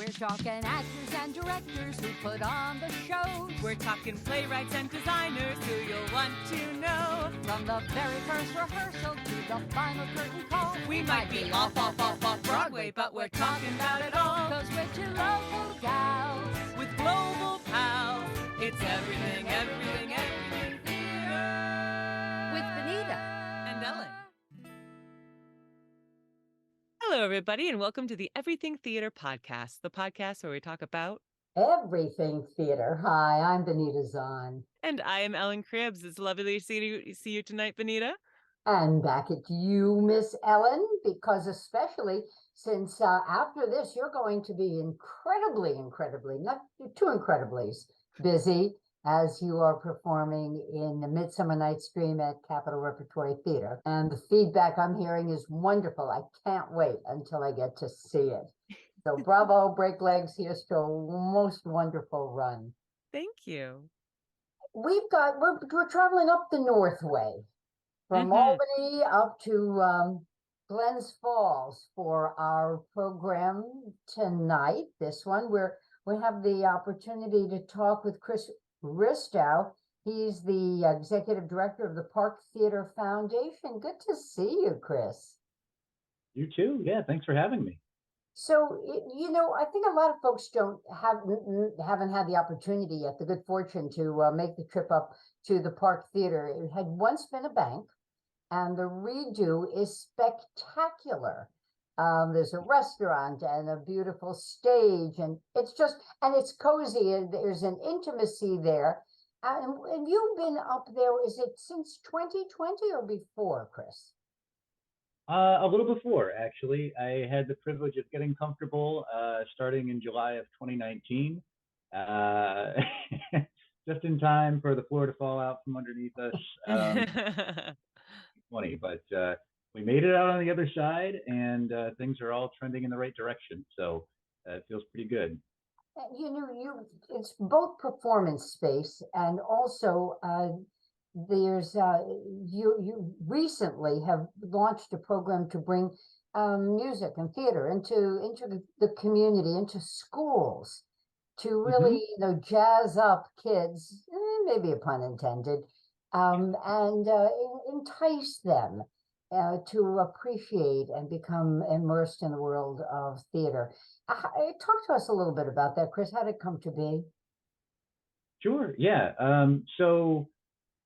We're talking actors and directors who put on the shows. We're talking playwrights and designers who you'll want to know. From the very first rehearsal to the final curtain call. We might be off Broadway, but we're talking about it all. 'Cause we're two local gals with global pals. It's everything, everything, everything theater. with Benita And Ellen. Hello, everybody, and welcome to the Everything Theater Podcast, the podcast where we talk about Everything Theater. Hi, I'm Benita Zahn. And I am Ellen Cribbs. It's lovely to see you tonight, Benita. And back at you, Miss Ellen, because especially since after this, you're going to be incredibly, not too incredibly busy as you are performing in the Midsummer Night's Dream at Capitol Repertory Theater. And the feedback I'm hearing is wonderful. I can't wait until I get to see it. So bravo, break legs. Here's to a most wonderful run. Thank you. We're traveling up the Northway from Albany up to Glens Falls for our program tonight. This one where we have the opportunity to talk with Chris Ristow. He's the executive director of the Park Theater Foundation. Good to see you, Chris. You too. Yeah, thanks for having me. So, I think a lot of folks haven't had the opportunity yet, the good fortune to make the trip up to the Park Theater. It had once been a bank, and the redo is spectacular. There's a restaurant and a beautiful stage, and it's cozy, and there's an intimacy there. And you've been up there, is it since 2020 or before, Chris? A little before, actually. I had the privilege of getting comfortable starting in July of 2019, just in time for the floor to fall out from underneath us. 20, but we made it out on the other side, and things are all trending in the right direction. So it feels pretty good. It's both performance space and also there's you recently have launched a program to bring music and theater into the community, into schools, to really jazz up kids, maybe a pun intended, and entice them to appreciate and become immersed in the world of theater. Talk to us a little bit about that, Chris. How did it come to be? Sure. Yeah. So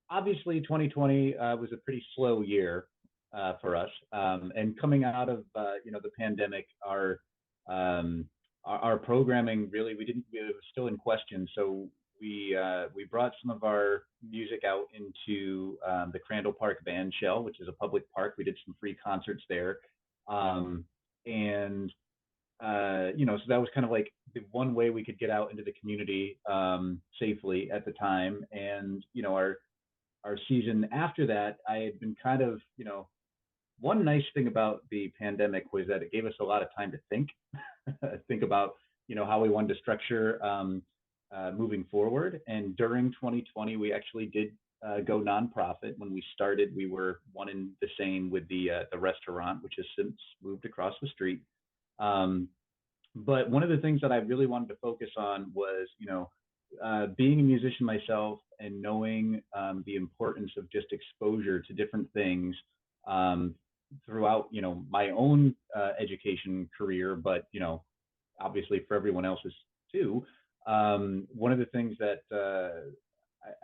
obviously 2020 was a pretty slow year for us. And coming out of, the pandemic, our programming really, it was still in question. So we brought some of our music out into the Crandall Park Band Shell, which is a public park. We did some free concerts there. So that was kind of like the one way we could get out into the community safely at the time. And, our season after that, I had been kind of, one nice thing about the pandemic was that it gave us a lot of time to think about, how we wanted to structure moving forward. And during 2020, we actually did go nonprofit. When we started, we were one and the same with the restaurant, which has since moved across the street. But one of the things that I really wanted to focus on was, being a musician myself and knowing the importance of just exposure to different things throughout, my own education career, but, obviously for everyone else's too. One of the things that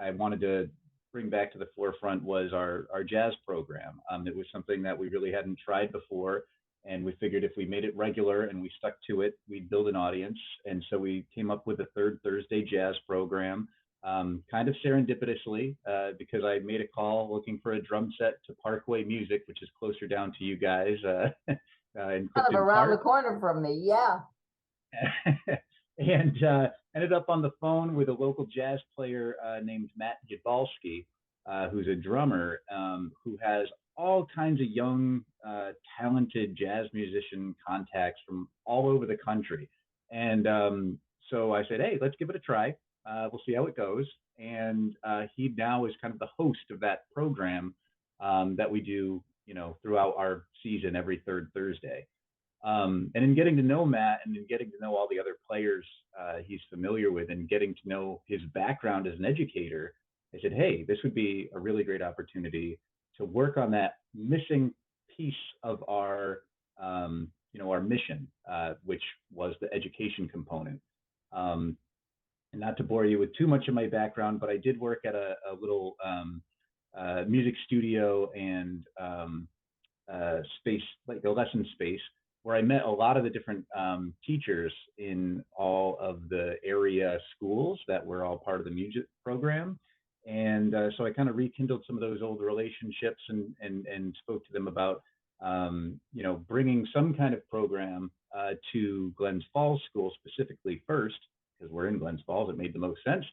I wanted to bring back to the forefront was our jazz program. It was something that we really hadn't tried before. And we figured if we made it regular and we stuck to it, we'd build an audience. And so we came up with a third Thursday jazz program, kind of serendipitously, because I made a call looking for a drum set to Parkway Music, which is closer down to you guys. In kind of around the corner from me, yeah. And ended up on the phone with a local jazz player named Matt Jabalski, who's a drummer who has all kinds of young, talented jazz musician contacts from all over the country. And so I said, hey, let's give it a try. We'll see how it goes. And he now is kind of the host of that program that we do, throughout our season every third Thursday. And in getting to know Matt and in getting to know all the other players he's familiar with and getting to know his background as an educator, I said, hey, this would be a really great opportunity to work on that missing piece of our mission, which was the education component. And not to bore you with too much of my background, but I did work at a little music studio and space, like a lesson space, where I met a lot of the different teachers in all of the area schools that were all part of the music program. And so I kind of rekindled some of those old relationships and spoke to them about, bringing some kind of program to Glens Falls School specifically first, because we're in Glens Falls, it made the most sense.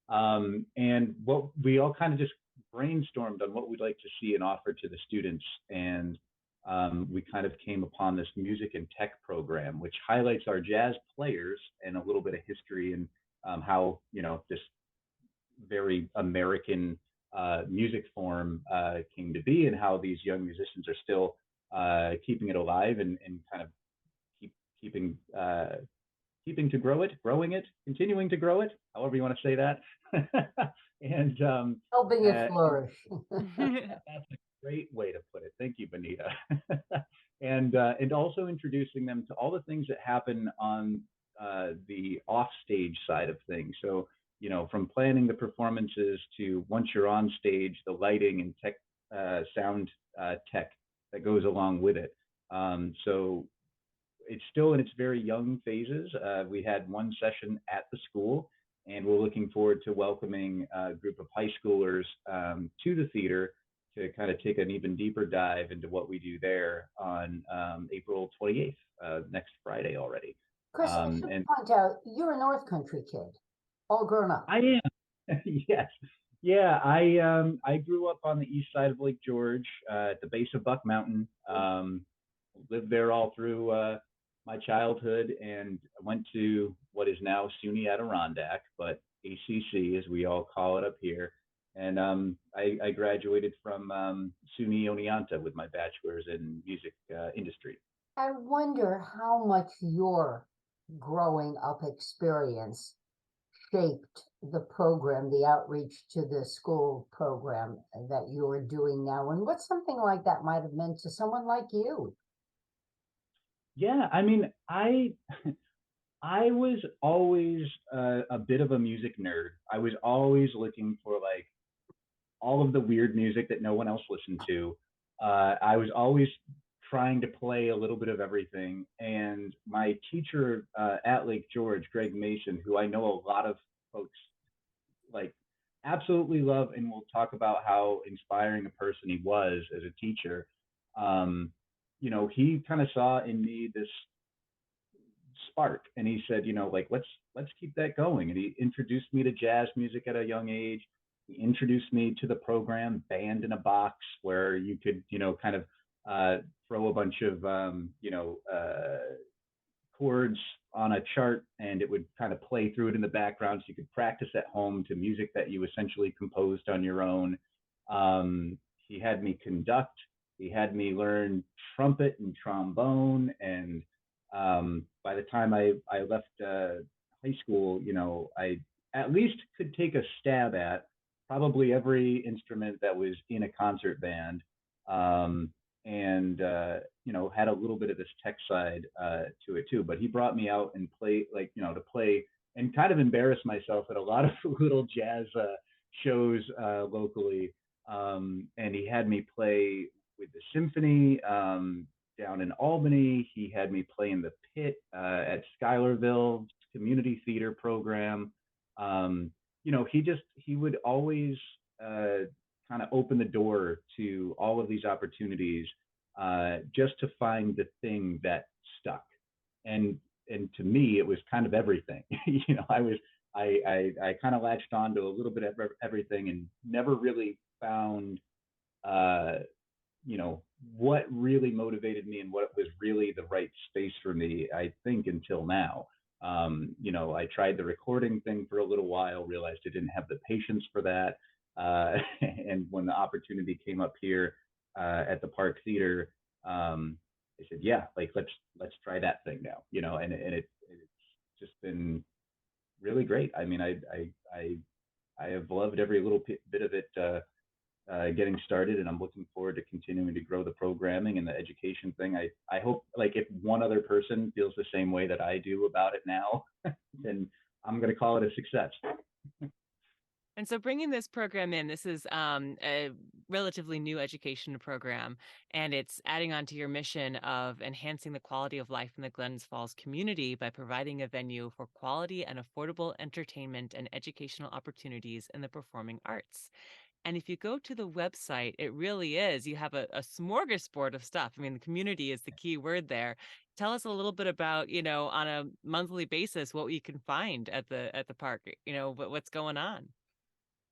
And what we all kind of just brainstormed on what we'd like to see and offer to the students. And we kind of came upon this music and tech program, which highlights our jazz players and a little bit of history and how, this very American music form came to be, and how these young musicians are still keeping it alive and kind of keeping to grow it, growing it, continuing to grow it, however you want to say that. And Helping it flourish. that's a great way to put it. Thank you, Benita. And also introducing them to all the things that happen on the offstage side of things. So, from planning the performances to once you're on stage, the lighting and tech, sound tech that goes along with it. So it's still in its very young phases. We had one session at the school, and we're looking forward to welcoming a group of high schoolers to the theater to kind of take an even deeper dive into what we do there on April 28th, next Friday already. Chris, I should point out, you're a North Country kid, all grown up. I am. Yes. Yeah, I grew up on the east side of Lake George, at the base of Buck Mountain. Lived there all through my childhood, and went to what is now SUNY Adirondack, but ACC as we all call it up here. And I graduated from SUNY Oneonta with my bachelor's in music industry. I wonder how much your growing up experience shaped the program, the outreach to the school program that you're doing now, and what something like that might have meant to someone like you. Yeah, I mean, I was always a bit of a music nerd. I was always looking for like all of the weird music that no one else listened to. I was always trying to play a little bit of everything. And my teacher at Lake George, Greg Mason, who I know a lot of folks like absolutely love and will talk about how inspiring a person he was as a teacher. He kind of saw in me this spark, and he said, like let's keep that going. And he introduced me to jazz music at a young age. He introduced me to the program Band in a Box, where you could, kind of throw a bunch of, chords on a chart, and it would kind of play through it in the background, so you could practice at home to music that you essentially composed on your own. He had me conduct. He had me learn trumpet and trombone, and by the time I left high school, I at least could take a stab at probably every instrument that was in a concert band, and had a little bit of this tech side to it too. But he brought me out and to play and kind of embarrass myself at a lot of little jazz shows locally. And he had me play with the symphony down in Albany. He had me play in the pit at Schuylerville community theater program. He would always kind of open the door to all of these opportunities just to find the thing that stuck. And to me, it was kind of everything. I kind of latched on to a little bit of everything and never really found what really motivated me and what was really the right space for me, I think, until now. I tried the recording thing for a little while, realized I didn't have the patience for that. And when the opportunity came up here at the Park Theater, they said, yeah, like let's try that thing now, and it's just been really great. I mean, I have loved every little bit of it getting started, and I'm looking forward to continuing to grow the programming and the education thing. I hope, like, if one other person feels the same way that I do about it now, then I'm going to call it a success. And so bringing this program in, this is a relatively new education program, and it's adding on to your mission of enhancing the quality of life in the Glens Falls community by providing a venue for quality and affordable entertainment and educational opportunities in the performing arts. And if you go to the website, it really is. You have a smorgasbord of stuff. I mean, the community is the key word there. Tell us a little bit about, on a monthly basis, what we can find at the park. What's going on.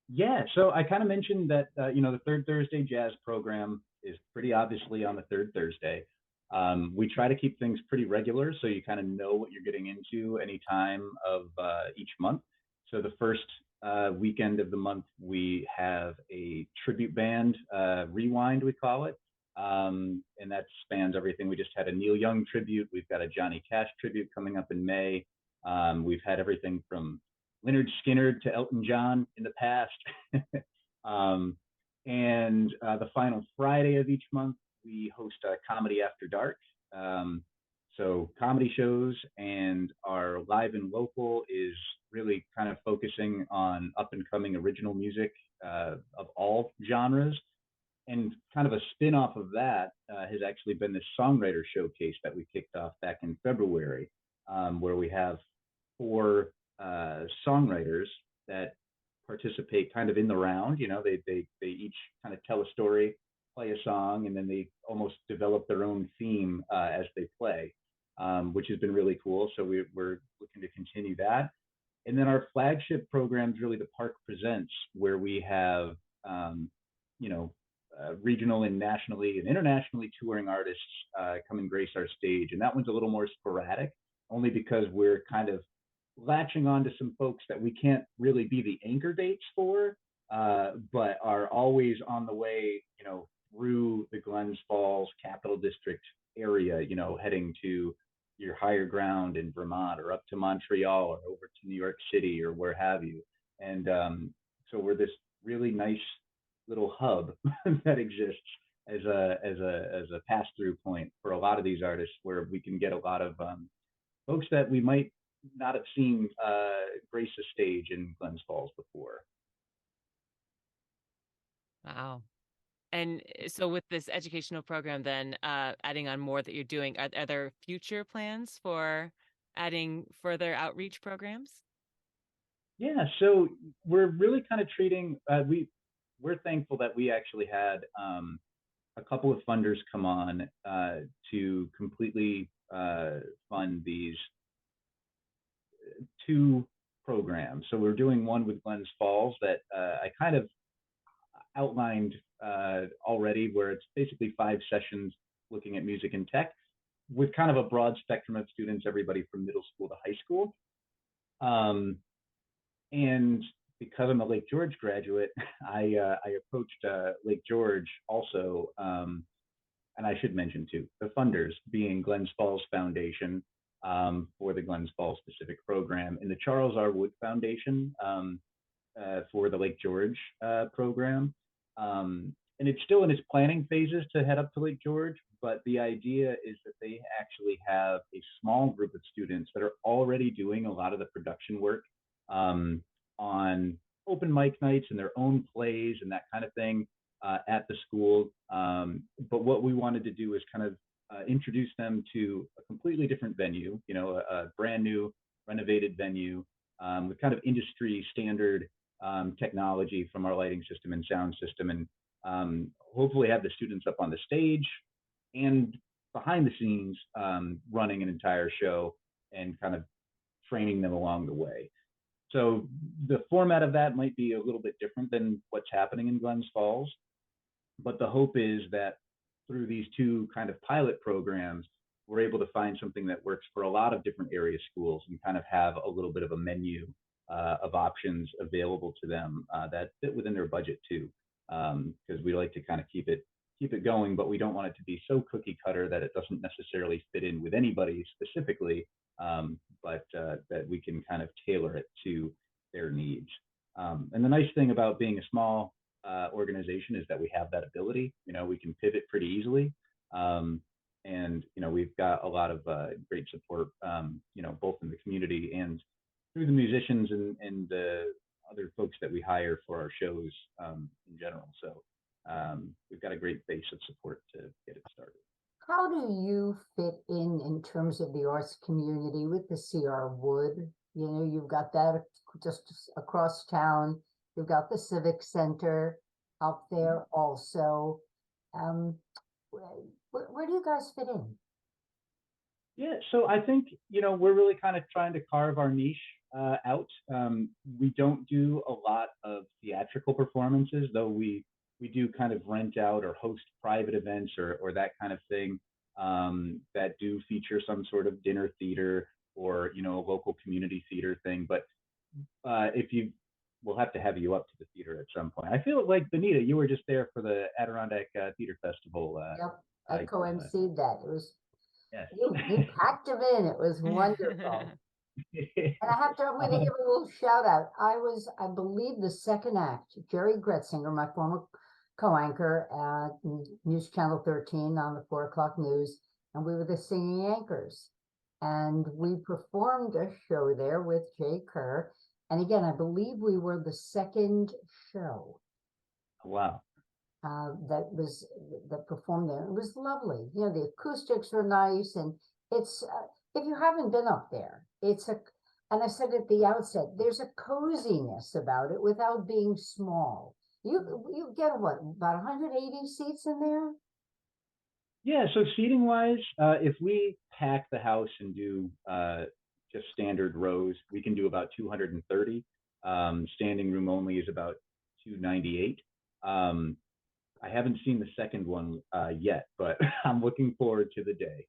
Yeah, so I kind of mentioned that the Third Thursday Jazz program is pretty obviously on the third Thursday. We try to keep things pretty regular, so you kind of know what you're getting into any time of each month. So the first weekend of the month, we have a tribute band, Rewind, we call it, and that spans everything. We just had a Neil Young tribute. We've got a Johnny Cash tribute coming up in May. We've had everything from Lynyrd Skynyrd to Elton John in the past. And the final Friday of each month, we host a Comedy After Dark. So comedy shows, and our live and local is really kind of focusing on up and coming original music of all genres. And kind of a spin off of that has actually been this songwriter showcase that we kicked off back in February, where we have 4 songwriters that participate kind of in the round. They each kind of tell a story, play a song, and then they almost develop their own theme as they play, which has been really cool. So we're looking to continue that. And then our flagship program is really the Park Presents, where we have regional and nationally and internationally touring artists come and grace our stage. And that one's a little more sporadic, only because we're kind of latching on to some folks that we can't really be the anchor dates for, but are always on the way, through the Glens Falls Capital District area, heading to your higher ground in Vermont, or up to Montreal, or over to New York City, or where have you. And so we're this really nice little hub that exists as a pass-through point for a lot of these artists, where we can get a lot of folks that we might not have seen grace a stage in Glens Falls before. Wow. And so with this educational program, then adding on more that you're doing, are there future plans for adding further outreach programs? Yeah, so we're really kind of treating, we're thankful that we actually had a couple of funders come on to completely fund these 2 programs. So we're doing one with Glens Falls that I kind of outlined already, where it's basically 5 sessions looking at music and tech, with kind of a broad spectrum of students, everybody from middle school to high school. And because I'm a Lake George graduate, I approached Lake George also, and I should mention too, the funders being Glens Falls Foundation for the Glens Falls specific program, and the Charles R. Wood Foundation for the Lake George program. And it's still in its planning phases to head up to Lake George, but the idea is that they actually have a small group of students that are already doing a lot of the production work on open mic nights and their own plays and that kind of thing at the school. But what we wanted to do is kind of introduce them to a completely different venue, a brand new renovated venue with kind of industry standard technology from our lighting system and sound system, and hopefully have the students up on the stage and behind the scenes running an entire show and kind of training them along the way. So the format of that might be a little bit different than what's happening in Glens Falls, but the hope is that through these 2 kind of pilot programs, we're able to find something that works for a lot of different area schools and kind of have a little bit of a menu of options available to them that fit within their budget too, because we like to kind of keep it keep it going, but we don't want it to be so cookie cutter that it doesn't necessarily fit in with anybody specifically, but that we can kind of tailor it to their needs. And the nice thing about being a small organization is that we have that ability. We can pivot pretty easily. And we've got a lot of great support, both in the community and through the musicians and the other folks that we hire for our shows in general. So we've got a great base of support to get it started. How do you fit in terms of the arts community with the C.R. Wood? You've got that just across town. You've got the Civic Center out there also. Where do you guys fit in? Yeah, so I think, we're really kind of trying to carve our niche out. We don't do a lot of theatrical performances, though we do kind of rent out or host private events or that kind of thing that do feature some sort of dinner theater or, a local community theater thing. But we'll have to have you up to the theater at some point. I feel like, Benita, you were just there for the Adirondack Theater Festival. Yep, I co-emceed that. It was, yes. you packed them in. It was wonderful. And I'm going to give a little shout out. I believe, the second act. Jerry Gretzinger, my former co-anchor at News Channel 13 on the 4 o'clock news, and we were the singing anchors. And we performed a show there with Jay Kerr. And again, I believe we were the second show. Wow. That performed there. It was lovely. The acoustics were nice, and it's if you haven't been up there, and I said at the outset, there's a coziness about it without being small. You get what, about 180 seats in there? Yeah, so seating wise, if we pack the house and do just standard rows, we can do about 230. Standing room only is about 298. I haven't seen the second one yet, but I'm looking forward to the day.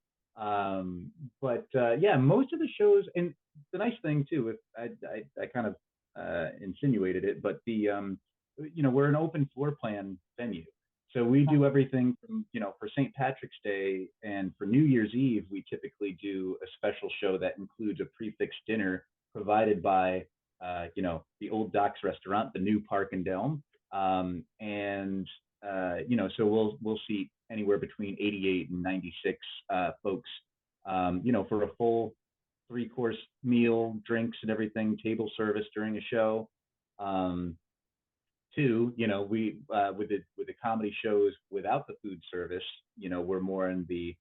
But yeah, most of the shows, and the nice thing too, if I kind of insinuated it, but we're an open floor plan venue. So we do everything from, for St. Patrick's Day and for New Year's Eve, we typically do a special show that includes a prefix dinner provided by, the Old Docks Restaurant, the new Park and Delm. So we'll seat anywhere between 88 and 96 folks, for a full 3-course meal, drinks and everything, table service during a show. Two, we with the comedy shows without the food service, we're more in the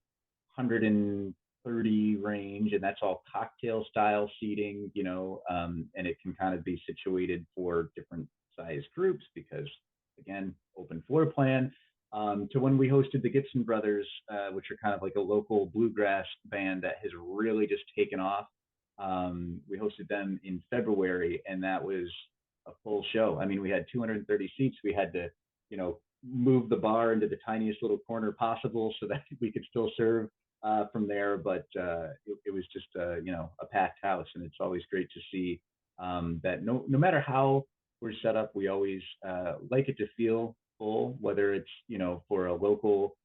130 range, and that's all cocktail style seating, and it can kind of be situated for different size groups because, again, open floor plan. To when we hosted the Gibson Brothers, which are kind of like a local bluegrass band that has really just taken off. We hosted them in February, and that was a full show. I mean, we had 230 seats. We had to, move the bar into the tiniest little corner possible so that we could still serve from there. But it was just, a packed house, and it's always great to see that no matter how we're set up, we always like it to feel full, whether it's, for a local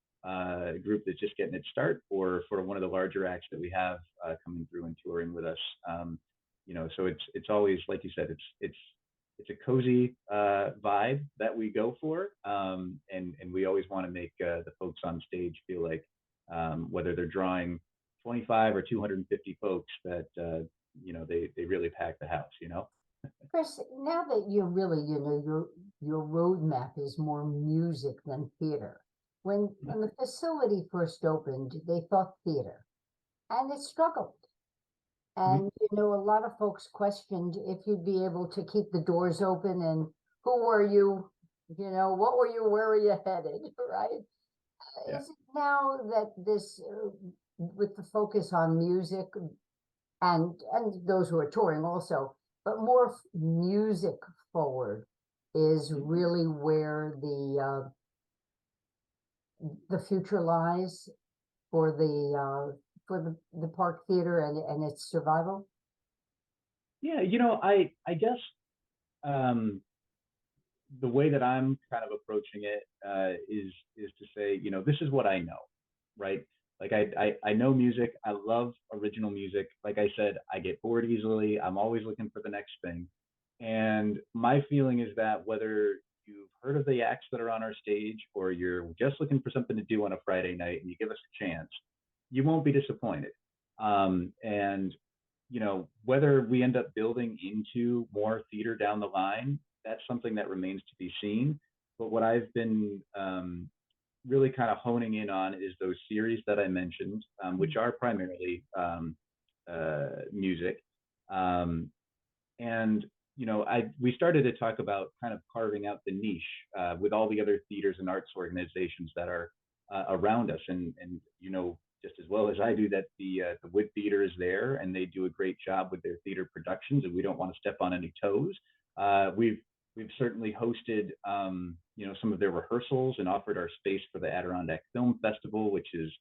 group that's just getting its start or for one of the larger acts that we have coming through and touring with us. So it's always, like you said, it's a cozy vibe that we go for. And we always want to make the folks on stage feel like whether they're drawing 25 or 250 folks that, they really pack the house, Chris, now that you're really, your roadmap is more music than theater. When the facility first opened, they thought theater, and it struggled. And, a lot of folks questioned if you'd be able to keep the doors open and who were you, what were you, where were you headed, right? Yeah. Is it now that this, with the focus on music and those who are touring also, but more music forward is really where the future lies for the Park Theater and its survival? Yeah, I guess the way that I'm kind of approaching it is to say, this is what I know, right? Like I know music. I love original music. Like I said, I get bored easily. I'm always looking for the next thing. And my feeling is that whether you've heard of the acts that are on our stage or you're just looking for something to do on a Friday night and you give us a chance, you won't be disappointed. And whether we end up building into more theater down the line, that's something that remains to be seen. But what I've been really kind of honing in on is those series that I mentioned, which are primarily music. And we started to talk about kind of carving out the niche with all the other theaters and arts organizations that are around us, and just as well as I do that the Wood Theater is there and they do a great job with their theater productions, and we don't want to step on any toes. We've certainly hosted some of their rehearsals and offered our space for the Adirondack Film Festival, which is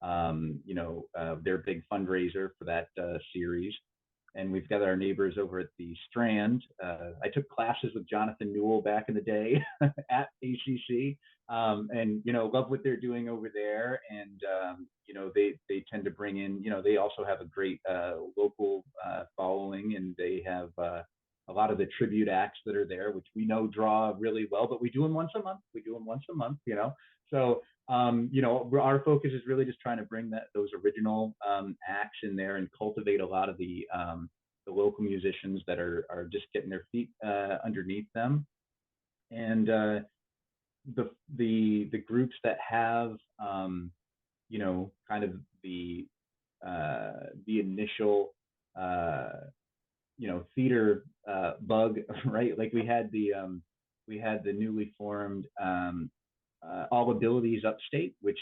their big fundraiser for that series. And we've got our neighbors over at the Strand. I took classes with Jonathan Newell back in the day at ACC, and love what they're doing over there. And they tend to bring in, they also have a great local following, and they have a lot of the tribute acts that are there, which we know draw really well. But we do them once a month. So our focus is really just trying to bring those original acts in there and cultivate a lot of the local musicians that are just getting their feet underneath them. And the groups that have kind of the initial theater bug, right? Like we had the newly formed All Abilities Upstate, which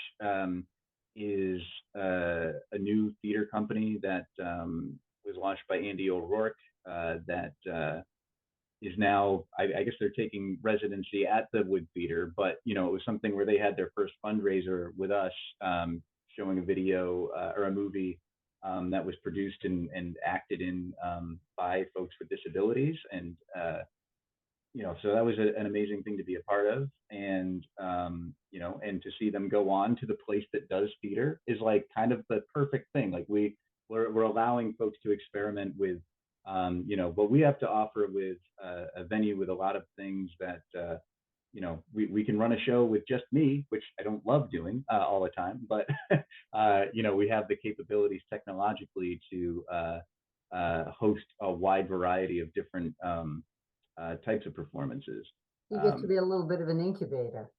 is a new theater company that was launched by Andy O'Rourke that is now, I guess they're taking residency at the Wood Theater, but it was something where they had their first fundraiser with us, showing a video or a movie that was produced and acted in by folks with disabilities. And so that was an amazing thing to be a part of. And and to see them go on to the place that does theater is like kind of the perfect thing. Like we're allowing folks to experiment with what we have to offer with a venue with a lot of things that we can run a show with just me, which I don't love doing all the time, but we have the capabilities technologically to host a wide variety of different types of performances. You get to be a little bit of an incubator.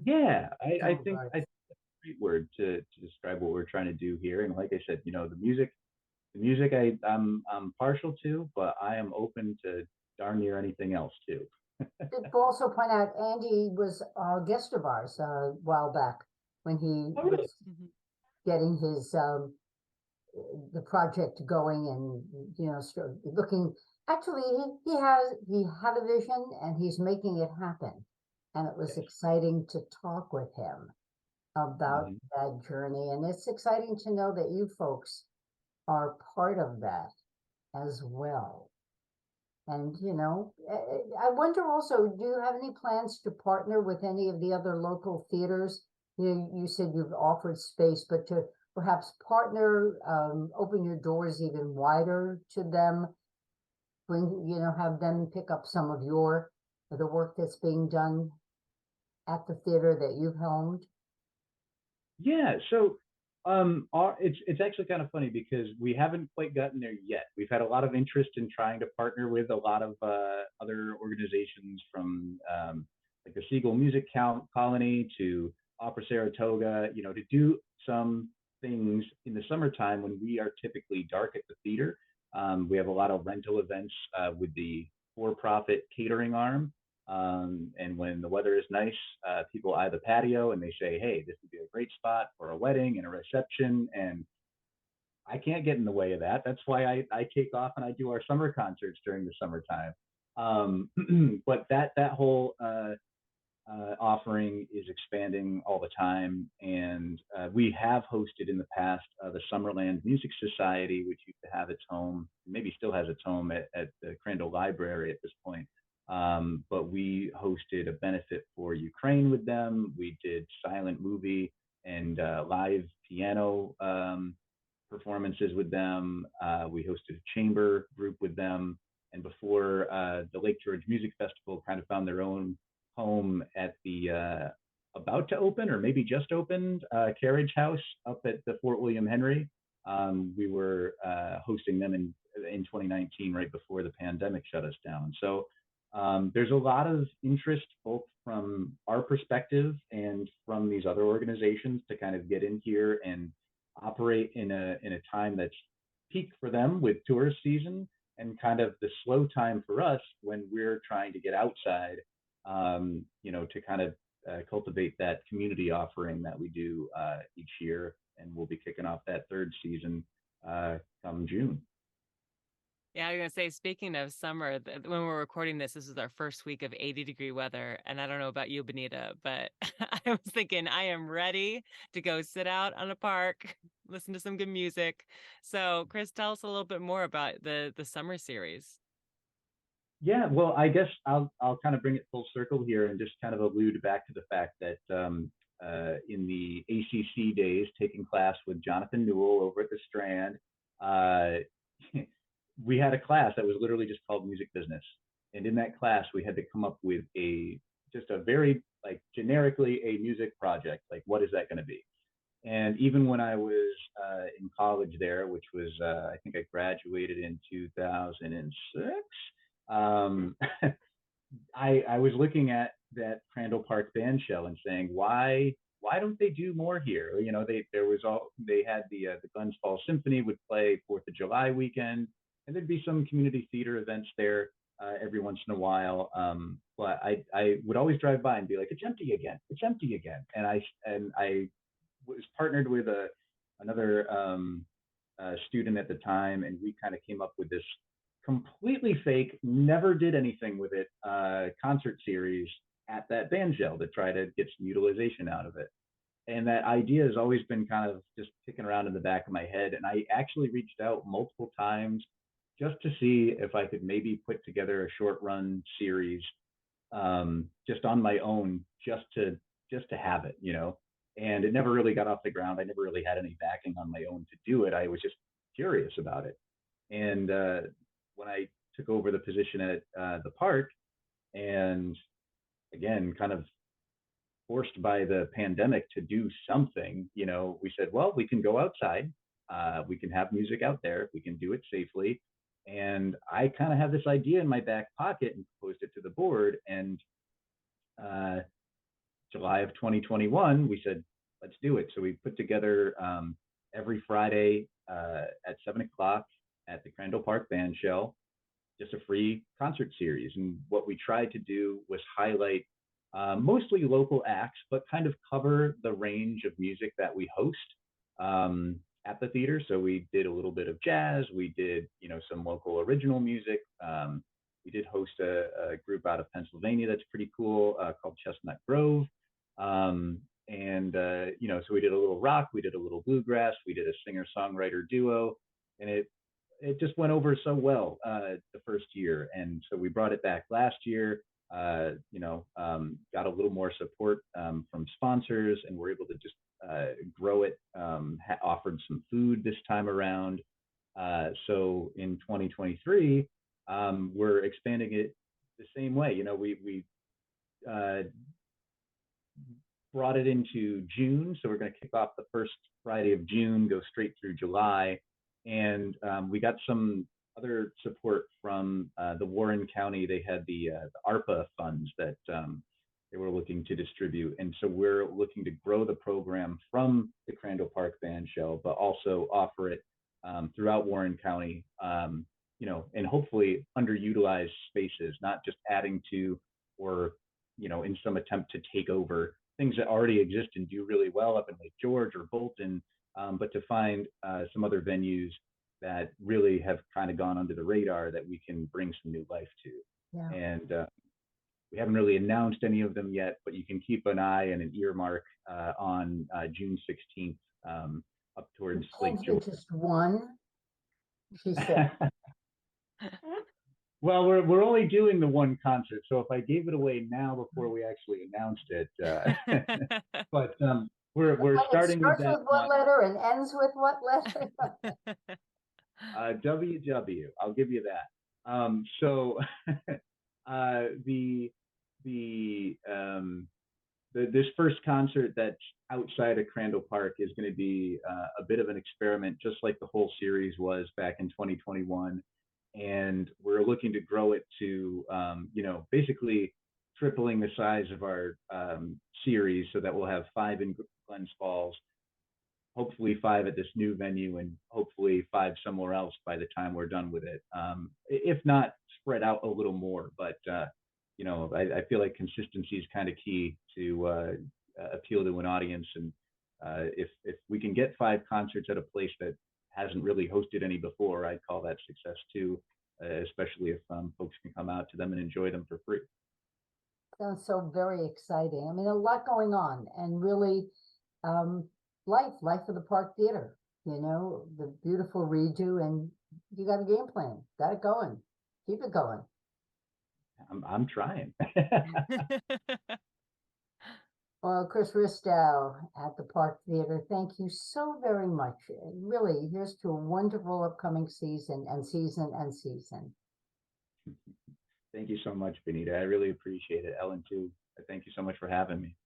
Yeah, I think that's a great word to describe what we're trying to do here. And like I said, the music I'm partial to, but I am open to darn near anything else too. To also point out, Andy was a guest of ours a while back when he was getting his the project going, and looking. Actually, he had a vision, and he's making it happen. And it was exciting to talk with him about that journey, and it's exciting to know that you folks are part of that as well. And, I wonder also, do you have any plans to partner with any of the other local theaters? You said you've offered space, but to perhaps partner, open your doors even wider to them, have them pick up some of the work that's being done at the theater that you've helmed? Yeah, so it's actually kind of funny because we haven't quite gotten there yet. We've had a lot of interest in trying to partner with a lot of other organizations, from like the Siegel Music Colony to Opera Saratoga, to do some things in the summertime when we are typically dark at the theater. We have a lot of rental events with the for-profit catering arm. And when the weather is nice, people eye the patio and they say, hey, this would be a great spot for a wedding and a reception. And I can't get in the way of that. That's why I take off and I do our summer concerts during the summertime. But that whole offering is expanding all the time. And we have hosted in the past the Summerland Music Society, which used to have its home, maybe still has its home at the Crandall Library at this point. But we hosted a benefit for Ukraine with them. We did silent movie and live piano performances with them. We hosted a chamber group with them. And before the Lake George Music Festival kind of found their own home at the about to open or maybe just opened Carriage House up at the Fort William Henry. We were hosting them in 2019, right before the pandemic shut us down. So there's a lot of interest both from our perspective and from these other organizations to kind of get in here and operate in a time that's peak for them with tourist season and kind of the slow time for us when we're trying to get outside, to kind of cultivate that community offering that we do each year. And we'll be kicking off that third season come June. Yeah, I was gonna say, speaking of summer, when we're recording this, this is our first week of 80-degree weather. And I don't know about you, Benita, but I was thinking I am ready to go sit out on a park, listen to some good music. So, Chris, tell us a little bit more about the summer series. Yeah, well, I guess I'll kind of bring it full circle here and just kind of allude back to the fact that in the ACC days, taking class with Jonathan Newell over at the Strand, uh, we had a class that was literally just called music business, and in that class, we had to come up with just a very like generically a music project. Like, what is that going to be? And even when I was in college there, which was I think I graduated in 2006. Um, I was looking at that Crandall Park band shell and saying, why don't they do more here? They had the Glens Falls Symphony would play Fourth of July weekend, and there'd be some community theater events there every once in a while. But I would always drive by and be like, it's empty again, it's empty again, and I was partnered with another student at the time, and we kind of came up with this completely fake, never did anything with it, concert series at that band shell to try to get some utilization out of it. And that idea has always been kind of just kicking around in the back of my head. And I actually reached out multiple times just to see if I could maybe put together a short run series just on my own, just to have it, And it never really got off the ground. I never really had any backing on my own to do it. I was just curious about it. And when I took over the position at the park, and again, kind of forced by the pandemic to do something, we said, well, we can go outside, we can have music out there, we can do it safely. And I kind of have this idea in my back pocket and proposed it to the board. And July of 2021, we said, let's do it. So we put together every Friday at 7 o'clock at the Crandall Park Band Shell, just a free concert series. And what we tried to do was highlight mostly local acts, but kind of cover the range of music that we host at the theater. So we did a little bit of jazz, we did, some local original music. We did host a group out of Pennsylvania that's pretty cool called Chestnut Grove. So we did a little rock, we did a little bluegrass, we did a singer-songwriter duo, and it just went over so well the first year. And so we brought it back last year, got a little more support from sponsors, and we're able to just grow it, offered some food this time around. So in 2023, we're expanding it the same way. We brought it into June. So we're going to kick off the first Friday of June, go straight through July. And we got some other support from the Warren County. They had the ARPA funds that they were looking to distribute. And so we're looking to grow the program from the Crandall Park Band Shell, but also offer it throughout Warren County, and hopefully underutilized spaces, not just adding to or, in some attempt to take over things that already exist and do really well up in Lake George or Bolton, but to find some other venues that really have kind of gone under the radar that we can bring some new life to. Yeah. And we haven't really announced any of them yet, but you can keep an eye and an earmark on June 16th up towards Lake George. Just one, she said. Well, we're only doing the one concert, so if I gave it away now before we actually announced it, but we're It starting with starts that with what on letter and ends with what letter? WW. I'll give you that. So the this first concert that's outside of Crandall Park is going to be a bit of an experiment, just like the whole series was back in 2021. And we're looking to grow it to, basically tripling the size of our series so that we'll have 5 in Glens Falls, hopefully 5 at this new venue, and hopefully 5 somewhere else by the time we're done with it. If not, spread out a little more. But I feel like consistency is kind of key to appeal to an audience. And if we can get 5 concerts at a place that hasn't really hosted any before, I'd call that success too, especially if folks can come out to them and enjoy them for free. Sounds so very exciting. I mean, a lot going on, and really, life of the Park Theater. The beautiful redo, and you got a game plan. Got it going. Keep it going. I'm trying. Well, Chris Ristow at the Park Theater, thank you so very much. Really, here's to a wonderful upcoming season and season and season. Thank you so much, Benita. I really appreciate it. Ellen, too. Thank you so much for having me.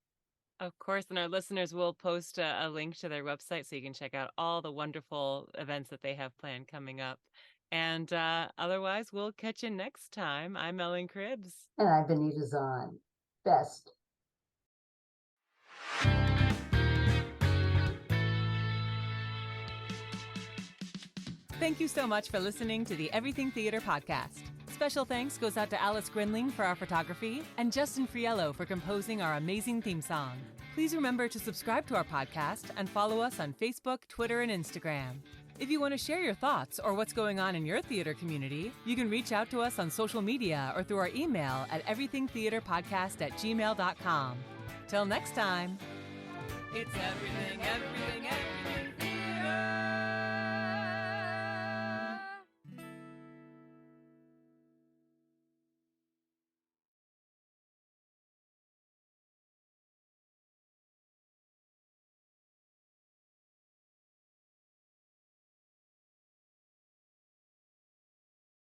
Of course, and our listeners will post a link to their website so you can check out all the wonderful events that they have planned coming up. And otherwise, we'll catch you next time. I'm Ellen Cribbs. And I'm Benita Zahn. Best. Thank you so much for listening to the Everything Theater podcast. Special thanks goes out to Alice Grinling for our photography and Justin Friello for composing our amazing theme song. Please remember to subscribe to our podcast and follow us on Facebook, Twitter, and Instagram. If you want to share your thoughts or what's going on in your theater community, you can reach out to us on social media or through our email at everythingtheaterpodcast@gmail.com. Till next time, it's everything, everything, everything.